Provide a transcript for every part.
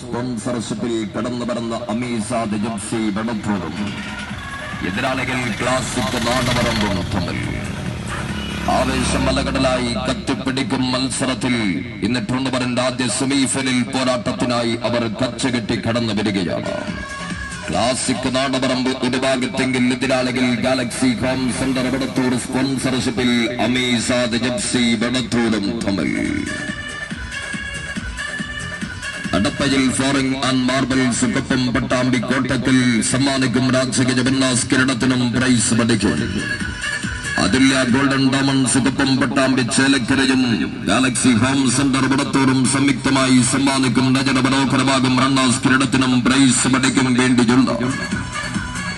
സ്പോൺസർഷിപ്പിൽ കടന്നു വരുന്ന അമീസാദ് ജിപ്സി വെടത്തൂരും എതിരാളികൾ ക്ലാസിക് നാടവറമ്പും തമ്മിൽ ആവേശം മലകടലായി കത്തിപ്പിടിക്കും മത്സരത്തിൽ ഇന്ന് ടൂർണമെന്റിന്റെ ആദ്യ സെമിഫൈനൽ പോരാട്ടത്തിനായി അവർ കച്ചകെട്ടി കടന്നു വരികയാണ്. ക്ലാസിക് നാടവറമ്പ് ഒരു ഭാഗത്തെങ്കിൽ എതിരാളികൾ ഗാലക്സി ഹോം സെന്റർ വെടത്തൂർ സ്പോൺസർഷിപ്പിൽ അമീസാദ് ജിപ്സി വെടത്തൂരും തമ്മിൽ അടപ്പയിൽ flooring and marbles Koppam Pattambi Kottakkal സമ്മാനിക്കും രാജകീയ ബിന്നാസ് കിരീടത്തിനും പ്രൈസ് പഠിക്കും. അതുല്യ ഗോൾഡൻ ഡയമണ്ട്സ് കൊപ്പം പട്ടാമ്പി ചേലക്കരയും ഗാലക്സി ഹോം സെന്റർ വെടത്തൂരും സംയുക്തമായി സമ്മാനിക്കും രജന മനോഹരമാകും റണ്ണേഴ്സ് കിരീടത്തിനും പ്രൈസ് പഠിക്കും വേണ്ടിയുള്ള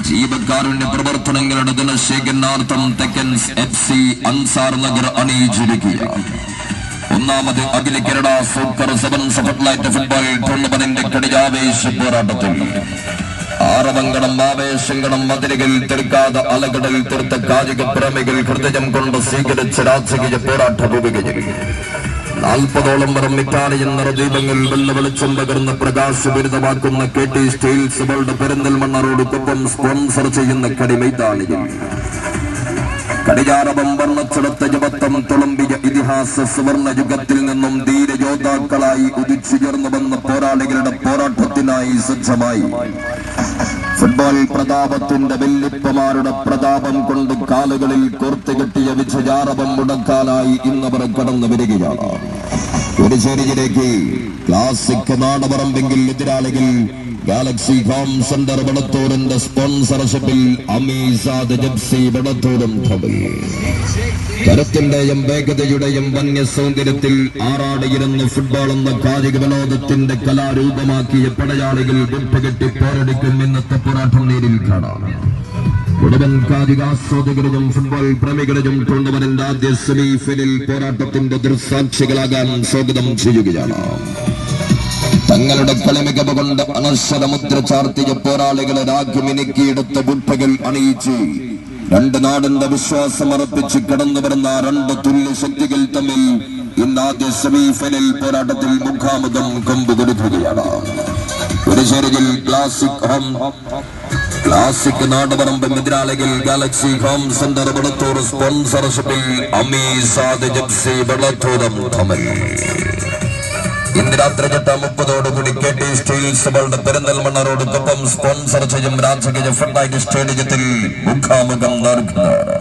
ജീവകാരുണ്യ പ്രവർത്തനങ്ങളുടെ ദിനശേഖരണാർത്ഥം തെക്കൻസ് FC അൻസാർ നഗർ അണിയിച്ചിരിക്കുക ഒന്നാമത് അഖില കേരള സൂപ്പർ 7 സഫർലൈറ്റ് ഫുട്ബോൾ ടൂർണമെന്റിന്റെ കടിയാവേശ പോരാട്ടത്തിൽ ആറവങ്കണം ആവേശങ്ങളും മതിലുകൾ തീർക്കാതെ അലകടൽ തീർത്ത കായിക പ്രേമികൾ ഹൃദയം കൊണ്ട് സ്വീകരിച്ച രാജകീയ പോരാട്ട ഭൂമികയിൽ 40ഓളം വരും ഇറ്റാലിയൻ നിറദീപങ്ങൾ വെള്ള വെളിച്ചം പകർന്ന് പ്രകാശപൂരിതമാക്കുന്ന KT steels world Perinthalmanna sponsor ചെയ്യുന്ന കടിമൈതാനിയിൽ കടിയാരവം വർണ്ണച്ചെടുത്ത യുവത്വം തുളുമ്പിയ ഇതിഹാസ സുവർണ യുഗത്തിൽ നിന്നും ധീരയോദ്ധാക്കളായി ഉദിച്ചുയർന്നു വന്ന പോരാളികളുടെ പോരാട്ടത്തിനായി സജ്ജമായി ഫുട്ബോൾ പ്രതാപത്തിന്റെ വെല്ലിപ്പമാരുടെ പ്രതാപം കൊണ്ട് കാലുകളിൽ കോർത്തുകെട്ടിയ വിജയാരവം മുടക്കാനായി ഇന്നവർ കടന്നു വരികയാണ്. കുരിശേരിയിലേക്ക് ക്ലാസിക് നാടവറമ്പെങ്കിൽ എതിരാളികൾ ഗാലക്സി ഹോം സെന്റർ വെടത്തൂരിന്റെ സ്പോൺസർഷിപ്പിൽ അമീസാദ് ജിപ്സി വെടത്തൂരും തമ്മിൽ കരുത്തിന്റെയും വേഗതയുടെയും വന്യ സൗന്ദര്യത്തിൽ ആറാടിയിരുന്ന ഫുട്ബോൾ എന്ന കായിക വിനോദത്തിന്റെ കലാരൂപമാക്കിയ പടയാളികൾ വിട്ടുകെട്ടി പോരടിക്കും ഇന്നത്തെ പോരാട്ടം നേരിൽ കാണാം. മുഴുവൻ കായികാസ്വാദകരും ഫുട്ബോൾ പ്രേമികളും ടൂർണമെന്റിന്റെ ആദ്യ സെമിഫൈനൽ പോരാട്ടത്തിന്റെ ദൃക്സാക്ഷികളാകാൻ സ്വാഗതം ചെയ്യുകയാണ്. തങ്ങളുടെ കളിമികവ് കൊണ്ട് അനശ്വരമുദ്ര ചാർത്തിയ പോരാളികളെ രാഗ്യമിനുക്കിയെടുത്ത ബുട്ടകൾ അണിയിച്ച് രണ്ട് നാടിന്റെ വിശ്വാസം അർപ്പിച്ച് കടന്നു വരുന്ന രണ്ട് തുല്യ ശക്തികൾ തമ്മിൽ ഇന്ന് ആദ്യ സെമിഫൈനൽ പോരാട്ടത്തിൽ മുഖാമുഖം കൊമ്പുകൊടുക്കുകയാണ്. കുരിശേരിയിൽ ക്ലാസിക് നാടവറമ്പ് എതിരാളികൾ ഗാലക്സി ഹോം സെന്റർ വെടത്തൂർ സ്പോൺസർഷിപ്പിൽ അമീസാദ് ജിപ്സി വെടത്തൂരും തമ്മിൽ ഇന്ന് രാത്രി 8:30 KT സ്റ്റീൽസ് വേൾഡ് പെരിന്തൽമണ്ണ റോഡുക്കൊപ്പം സ്പോൺസർ ചെയ്യും രാജകീയ ഫുട്ബോൾ സ്റ്റേഡിയത്തിൽ മുഖാമുഖം നടക്കുന്നത്.